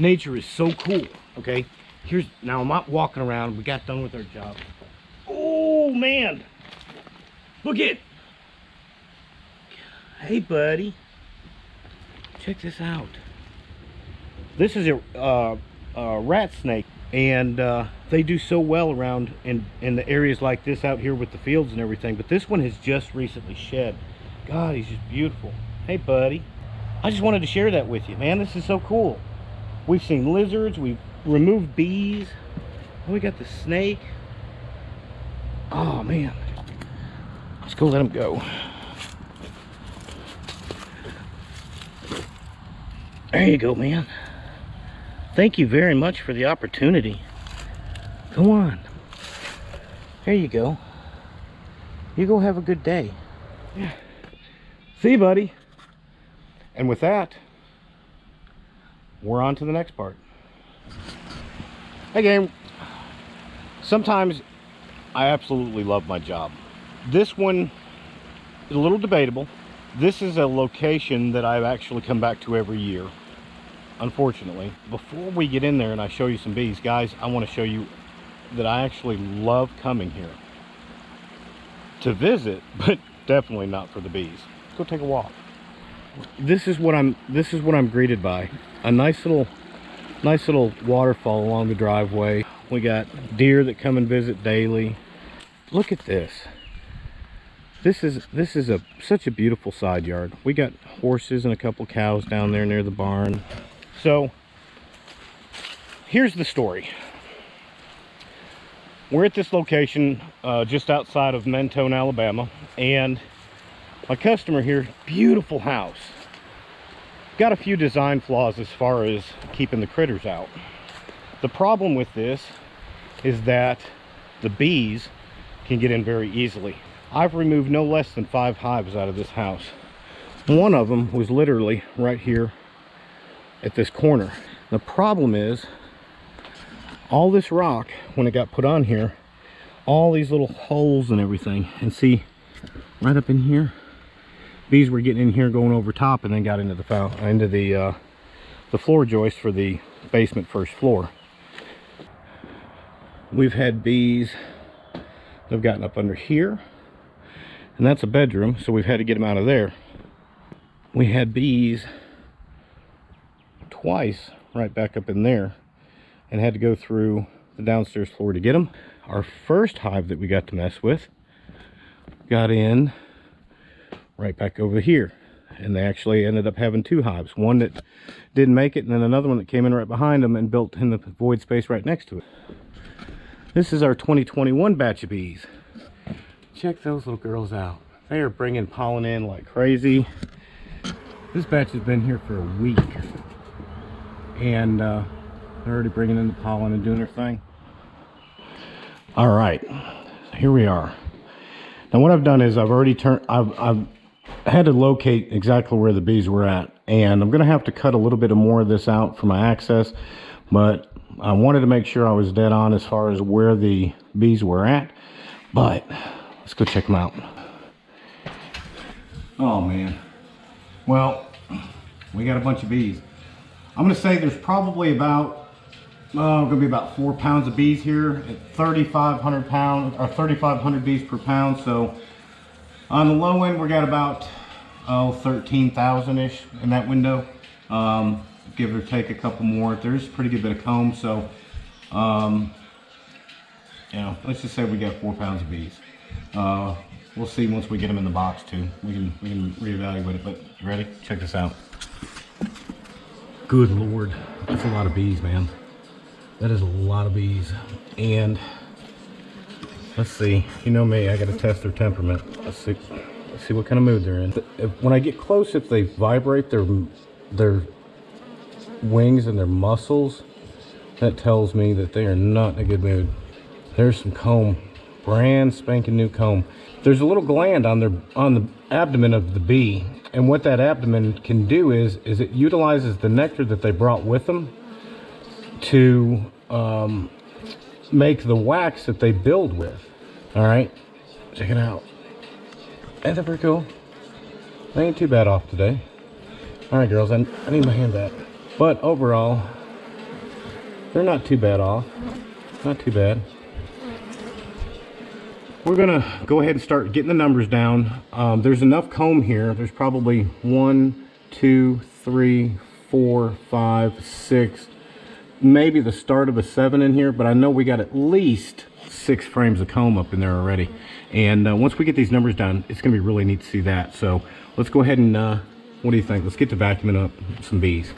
nature is so cool. Okay, now I'm not walking around. We got done with our job. Oh man, look it. Hey buddy, check this out. This is a rat snake, and they do so well around in the areas like this out here with the fields and everything, but this one has just recently shed. God, he's just beautiful. Hey buddy, I just wanted to share that with you, man. This is so cool. We've seen lizards, we've removed bees, and we got the snake. Oh man, let's go let him go. There you go, man. Thank you very much for the opportunity. Go on. There you go. You go have a good day. Yeah. See you, buddy. And with that, we're on to the next part. Hey, gang. Sometimes I absolutely love my job. This one is a little debatable. This is a location that I've actually come back to every year. Unfortunately, before we get in there and I show you some bees, guys, I want to show you that I actually love coming here to visit, but definitely not for the bees. Let's go take a walk. This is what I'm greeted by. A nice little waterfall along the driveway. We got deer that come and visit daily. Look at this. This is such a beautiful side yard. We got horses and a couple cows down there near the barn. So here's the story. We're at this location just outside of Mentone, Alabama, and my customer here, beautiful house. Got a few design flaws as far as keeping the critters out. The problem with this is that the bees can get in very easily. I've removed no less than 5 hives out of this house. One of them was literally right here at this corner. The problem is all this rock, when it got put on here, all these little holes and everything, and see right up in here, bees were getting in here going over top and then got into the floor joist for the basement first floor. We've had bees that have gotten up under here, and that's a bedroom, so we've had to get them out of there. We had bees twice right back up in there and had to go through the downstairs floor to get them. Our first hive that we got to mess with got in right back over here, and they actually ended up having 2 hives, one that didn't make it and then another one that came in right behind them and built in the void space right next to it. This is our 2021 batch of bees. Check those little girls out. They are bringing pollen in like crazy. This batch has been here for a week, and they're already bringing in the pollen and doing their thing. All right, here we are. Now what I've done is I've had to locate exactly where the bees were at, and I'm gonna have to cut a little bit more of this out for my access, but I wanted to make sure I was dead on as far as where the bees were at. But let's go check them out. Oh man, well, we got a bunch of bees. I'm gonna say there's probably about gonna be about 4 pounds of bees here at 3,500 pounds or 3,500 bees per pound. So on the low end, we got about 13,000-ish in that window. Give or take a couple more. There's a pretty good bit of comb, so you know, let's just say we got 4 pounds of bees. We'll see once we get them in the box too. We can reevaluate it. But you ready? Check this out. Good Lord, that's a lot of bees, man. That is a lot of bees. And let's see. You know me, I got to test their temperament. Let's see what kind of mood they're in. When I get close, if they vibrate their wings and their muscles, that tells me that they are not in a good mood. There's some comb, brand spanking new comb. There's a little gland on the abdomen of the bee, and what that abdomen can do is it utilizes the nectar that they brought with them to make the wax that they build with. All right, check it out. Ain't that pretty cool? I ain't too bad off today. All right, girls, I need my hand back. But overall, They're not too bad off. Not too bad. We're gonna go ahead and start getting the numbers down. There's enough comb here. There's probably 1, 2, 3, 4, 5, 6, maybe the start of a 7 in here, but I know we got at least 6 frames of comb up in there already. And once we get these numbers down, it's gonna be really neat to see that. So let's go ahead and, what do you think? Let's get to vacuuming up some bees.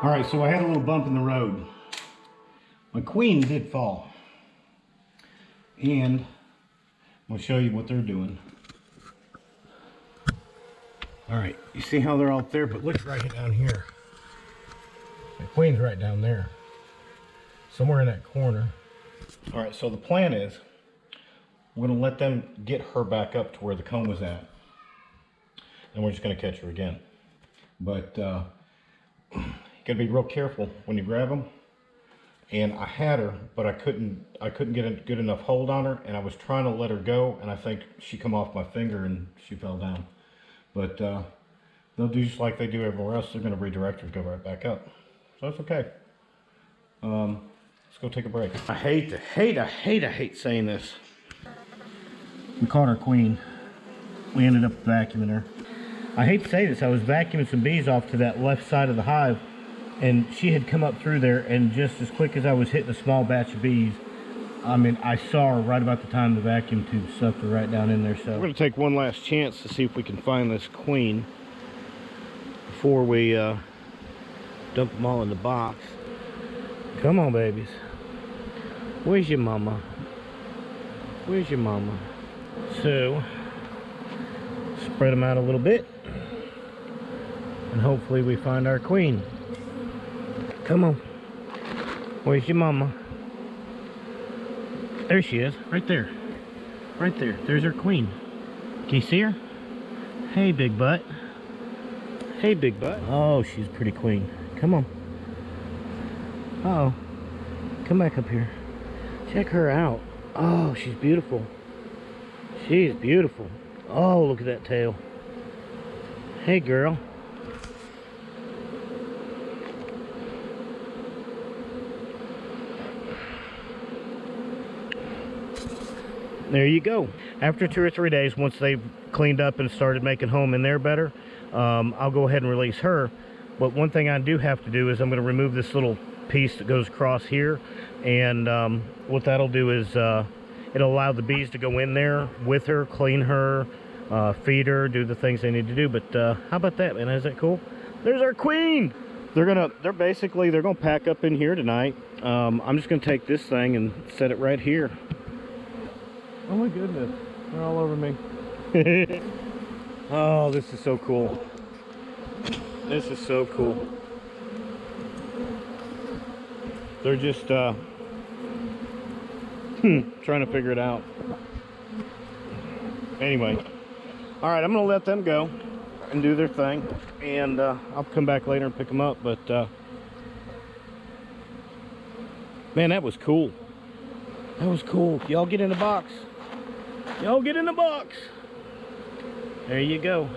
All right, so I had a little bump in the road. My queen did fall. And I'm gonna show you what they're doing. All right, you see how they're out there, but look right down here. The queen's right down there. Somewhere in that corner. All right, so the plan is we're gonna let them get her back up to where the comb was at. And we're just gonna catch her again. But you gotta be real careful when you grab them. And I had her, but I couldn't get a good enough hold on her, and I was trying to let her go, and I think she come off my finger and she fell down. But they'll do just like they do everywhere else. They're gonna redirect her to go right back up. So that's okay. Let's go take a break. I hate saying this. We caught our queen. We ended up vacuuming her. I hate to say this, I was vacuuming some bees off to that left side of the hive, and she had come up through there, and just as quick as I was hitting a small batch of bees, I mean, I saw her right about the time the vacuum tube sucked her right down in there. So we're going to take one last chance to see if we can find this queen before we dump them all in the box. Come on, babies. Where's your mama? Where's your mama? So, spread them out a little bit, and hopefully we find our queen. Come on. Where's your mama? There she is, right there. Right there. There's our queen. Can you see her? Hey, big butt. Hey, big butt. Oh, she's a pretty queen. Come on. Uh-oh. Come back up here. Check her out. Oh, she's beautiful. She's beautiful. Oh, look at that tail. Hey, girl. There you go. After 2 or 3 days, once they've cleaned up and started making home in there better, I'll go ahead and release her. But one thing I do have to do is I'm going to remove this little piece that goes across here, and what that'll do is it'll allow the bees to go in there with her, clean her, feed her, do the things they need to do. But how about that, man? Is that cool? There's our queen. They're gonna pack up in here tonight. I'm just gonna take this thing and set it right here. Oh my goodness, they're all over me. Oh, this is so cool. This is so cool. They're just trying to figure it out. Anyway, all right, I'm gonna let them go and do their thing, and I'll come back later and pick them up. But man, that was cool. That was cool. Y'all get in the box. Y'all get in the box. There you go.